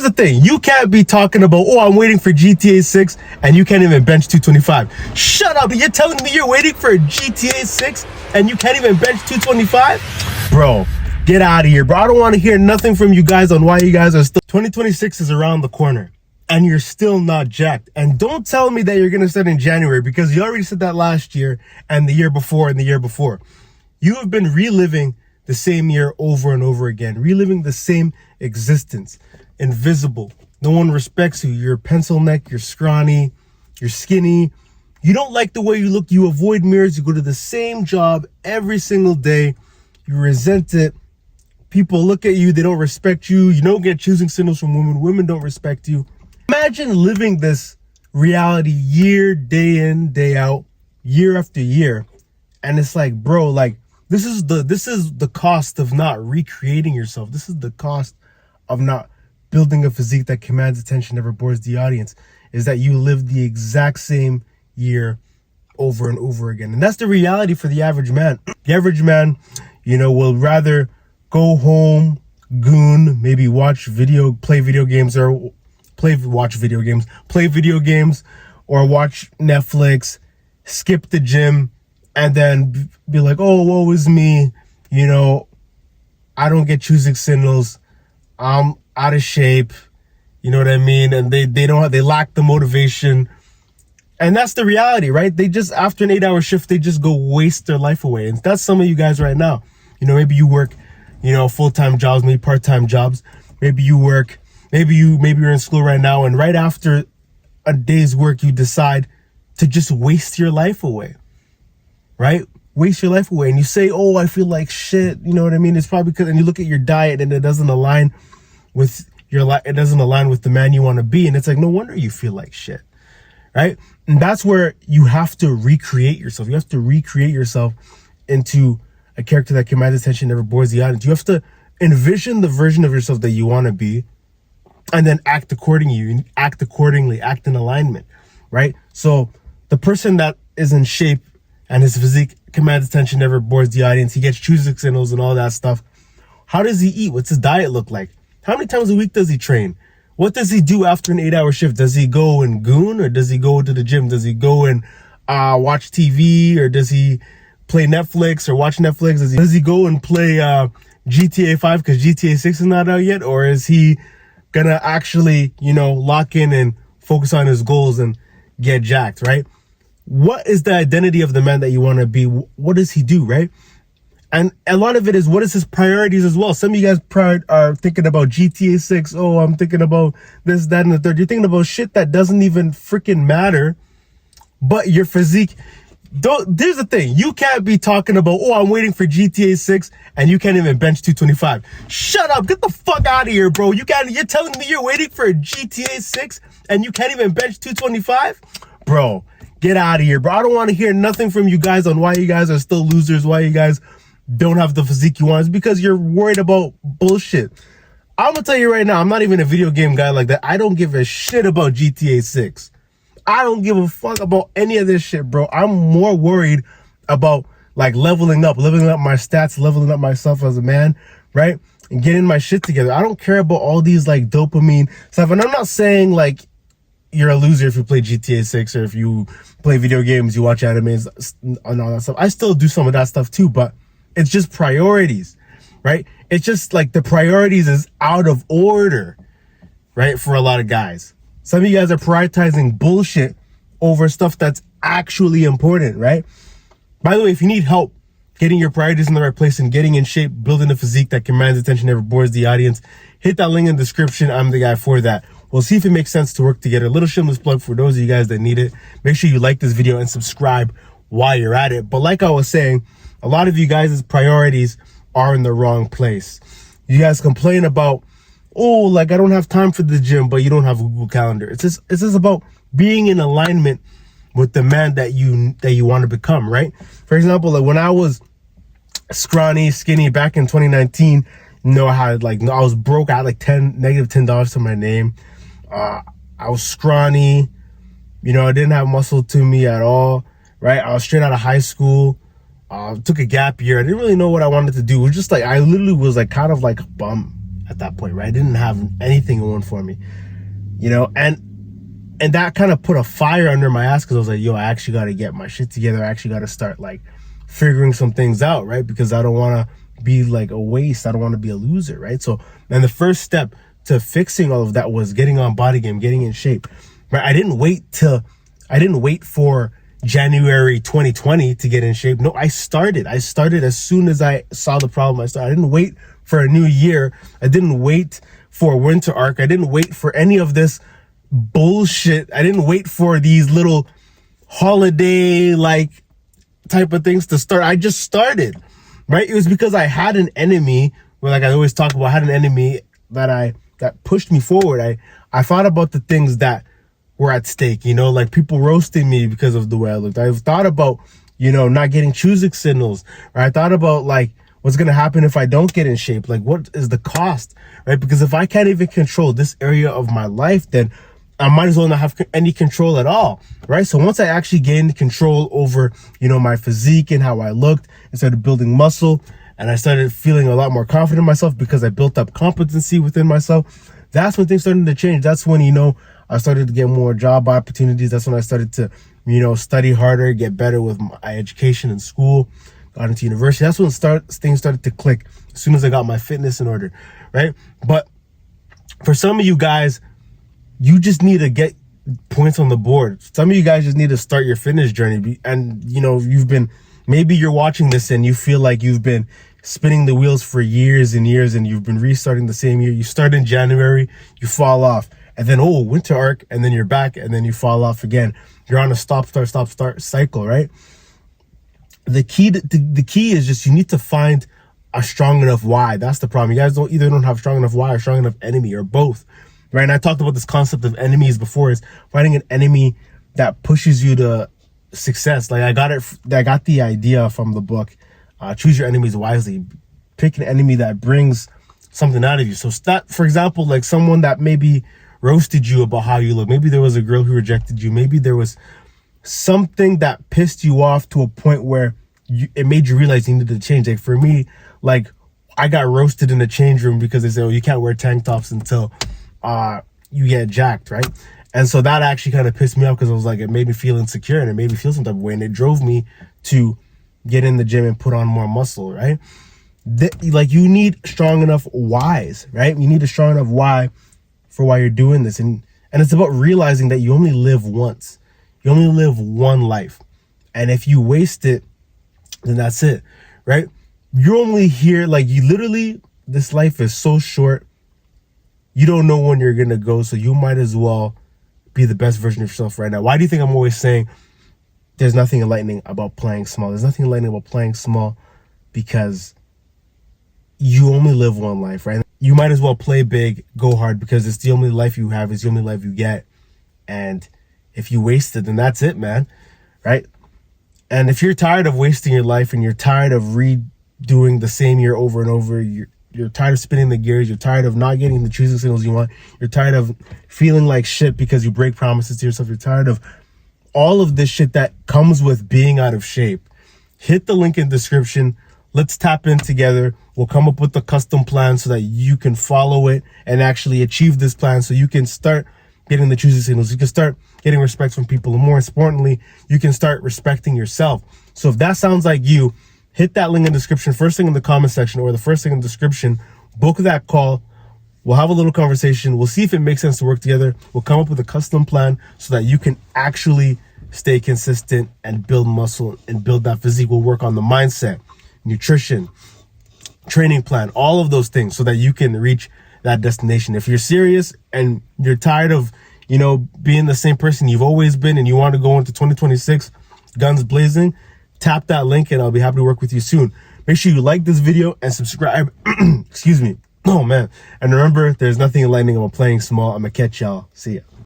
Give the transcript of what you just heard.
here's the thing. You can't be talking about, oh, I'm waiting for GTA 6 and you can't even bench 225. Shut up. You're telling me you're waiting for GTA 6 and you can't even bench 225? Bro, get out of here, bro. I don't want to hear nothing from you guys on why you guys are still... 2026 is around the corner and you're still not jacked. And don't tell me that you're going to start in January, because you already said that last year and the year before and the year before. You have been reliving the same year over and over again, reliving the same existence. Invisible. No one respects you. You're pencil neck, you're scrawny, you're skinny. You don't like the way you look. You avoid mirrors. You go to the same job every single day. You resent it. People look at you. They don't respect you. You don't get choosing signals from women. Women don't respect you. Imagine living this reality year, day in, day out, year after year. And it's like, bro, like, this is the cost of not recreating yourself. This is the cost of not building a physique that commands attention, never bores the audience, is that you live the exact same year over and over again. And that's the reality for the average man. The average man, you know, will rather go home, goon, maybe watch video, play video games, or play video games, or watch Netflix, skip the gym, and then be like, oh, woe is me, you know, I don't get choosing signals, I'm out of shape, you know what I mean? And they lack the motivation. And that's the reality, right? They just, after an 8-hour shift, they just go waste their life away. And that's some of you guys right now. You know, maybe you work, you know, full-time jobs, maybe part-time jobs. Maybe you work, maybe you're in school right now, and right after a day's work, you decide to just waste your life away, right? Waste your life away. And you say, oh, I feel like shit. You know what I mean? It's probably because, and you look at your diet and it doesn't align with it doesn't align with the man you want to be. And it's like, no wonder you feel like shit, right? And that's where you have to recreate yourself. You have to recreate yourself into a character that commands attention, never bores the audience. You have to envision the version of yourself that you want to be, and then act accordingly, act in alignment, right? So the person that is in shape and his physique commands attention, never bores the audience, he gets choosing signals and all that stuff. How does he eat? What's his diet look like? How many times a week does he train? What does he do after an 8-hour shift? Does he go and goon, or does he go to the gym? Does he go and watch TV, or does he play Netflix or watch Netflix? Does he go and play GTA 5 because GTA 6 is not out yet? Or is he gonna actually, you know, lock in and focus on his goals and get jacked, right? What is the identity of the man that you want to be? What does he do, right? And a lot of it is, what is his priorities as well? Some of you guys are thinking about GTA 6. Oh, I'm thinking about this, that, and the third. You're thinking about shit that doesn't even freaking matter. But your physique, there's the thing. You can't be talking about, oh, I'm waiting for GTA 6 and you can't even bench 225. Shut up. Get the fuck out of here, bro. You're telling me you're waiting for a GTA 6 and you can't even bench 225? Bro, get out of here, bro. I don't want to hear nothing from you guys on why you guys are still losers, why you guys don't have the physique you want. It's because you're worried about bullshit. I'm gonna tell you right now, I'm not even a video game guy like that. I don't give a shit about GTA 6. I don't give a fuck about any of this shit, bro. I'm more worried about like leveling up my stats, leveling up myself as a man, right? And getting my shit together. I don't care about all these like dopamine stuff. And I'm not saying like you're a loser if you play GTA 6 or if you play video games, you watch animes and all that stuff. I still do some of that stuff too, but it's just priorities, right? It's just like the priorities is out of order, right? For a lot of guys. Some of you guys are prioritizing bullshit over stuff that's actually important, right? By the way, if you need help getting your priorities in the right place and getting in shape, building a physique that commands attention, never bores the audience, hit that link in the description. I'm the guy for that. We'll see if it makes sense to work together. A little shameless plug for those of you guys that need it. Make sure you like this video and subscribe while you're at it. But like I was saying, a lot of you guys' priorities are in the wrong place. You guys complain about, oh, like I don't have time for the gym, but you don't have a Google Calendar. It's just about being in alignment with the man that you want to become, right? For example, like when I was scrawny, skinny back in 2019, you know, I was broke. I had like negative $10 to my name. I was scrawny, you know, I didn't have muscle to me at all, right? I was straight out of high school. Took a gap year. I didn't really know what I wanted to do. It was just like, I literally was like kind of like a bum at that point, right? I didn't have anything going for me, you know, and that kind of put a fire under my ass, because I was like, yo, I actually got to get my shit together. I actually got to start like figuring some things out, right? Because I don't want to be like a waste. I don't want to be a loser, right? So, and the first step to fixing all of that was getting on Bodygame, getting in shape, right? I didn't wait for January 2020 to get in shape. No, I started as soon as I saw the problem. I didn't wait for a new year. I didn't wait for a winter arc. I didn't wait for any of this bullshit. I didn't wait for these little holiday like type of things to start. I just started, right? It was because I had an enemy, where like I always talk about, I had an enemy that pushed me forward. I thought about the things that were at stake, you know, like people roasting me because of the way I looked. I've thought about, you know, not getting choosing signals, or I thought about like what's going to happen if I don't get in shape. Like, what is the cost, right? Because if I can't even control this area of my life, then I might as well not have any control at all, right? So once I actually gained control over, you know, my physique and how I looked, and started building muscle, and I started feeling a lot more confident in myself because I built up competency within myself, that's when things started to change. That's when, you know, I started to get more job opportunities. That's when I started to, you know, study harder, get better with my education in school, got into university. That's when things started to click as soon as I got my fitness in order, right? But for some of you guys, you just need to get points on the board. Some of you guys just need to start your fitness journey. And, you know, maybe you're watching this and you feel like you've been spinning the wheels for years and years, and you've been restarting the same year. You start in January, you fall off, and then, oh, winter arc, and then you're back, and then you fall off again. You're on a stop, start cycle, right? The key is just, you need to find a strong enough why. That's the problem. You guys don't have strong enough why or strong enough enemy, or both. Right, and I talked about this concept of enemies before, is finding an enemy that pushes you to success. Like I got the idea from the book, Choose Your Enemies Wisely. Pick an enemy that brings something out of you. So for example, like someone that maybe roasted you about how you look. Maybe there was a girl who rejected you. Maybe there was something that pissed you off to a point where it made you realize you needed to change. Like for me, like I got roasted in the change room because they said, oh, you can't wear tank tops until you get jacked, right? And so that actually kind of pissed me off, because it was like, it made me feel insecure, and it made me feel some type of way, and it drove me to get in the gym and put on more muscle, right? Like you need strong enough whys, right? You need a strong enough why for why you're doing this, and it's about realizing that you only live once. You only live one life, and if you waste it, then that's it, right? You're only here, like you literally, this life is so short. You don't know when you're gonna go, so you might as well be the best version of yourself right now. Why do you think I'm always saying there's nothing enlightening about playing small? There's nothing enlightening about playing small, because you only live one life, right? You might as well play big, go hard, because it's the only life you have, it's the only life you get. And if you waste it, then that's it, man, right? And if you're tired of wasting your life, and you're tired of redoing the same year over and over, you're tired of spinning the gears, you're tired of not getting the choosing signals you want, you're tired of feeling like shit because you break promises to yourself, you're tired of all of this shit that comes with being out of shape, hit the link in the description. Let's tap in together. We'll come up with a custom plan so that you can follow it and actually achieve this plan, so you can start getting the choosing signals. You can start getting respect from people. And more importantly, you can start respecting yourself. So if that sounds like you, hit that link in the description, first thing in the comment section, or the first thing in the description. Book that call. We'll have a little conversation. We'll see if it makes sense to work together. We'll come up with a custom plan so that you can actually stay consistent and build muscle and build that physique. We'll work on the mindset, nutrition, training plan, all of those things, so that you can reach that destination. If you're serious and you're tired of, you know, being the same person you've always been, and you want to go into 2026 guns blazing, tap that link and I'll be happy to work with you soon. Make sure you like this video and subscribe. Excuse me. Oh man. And remember, there's nothing enlightening about playing small. I'm gonna catch y'all. See ya.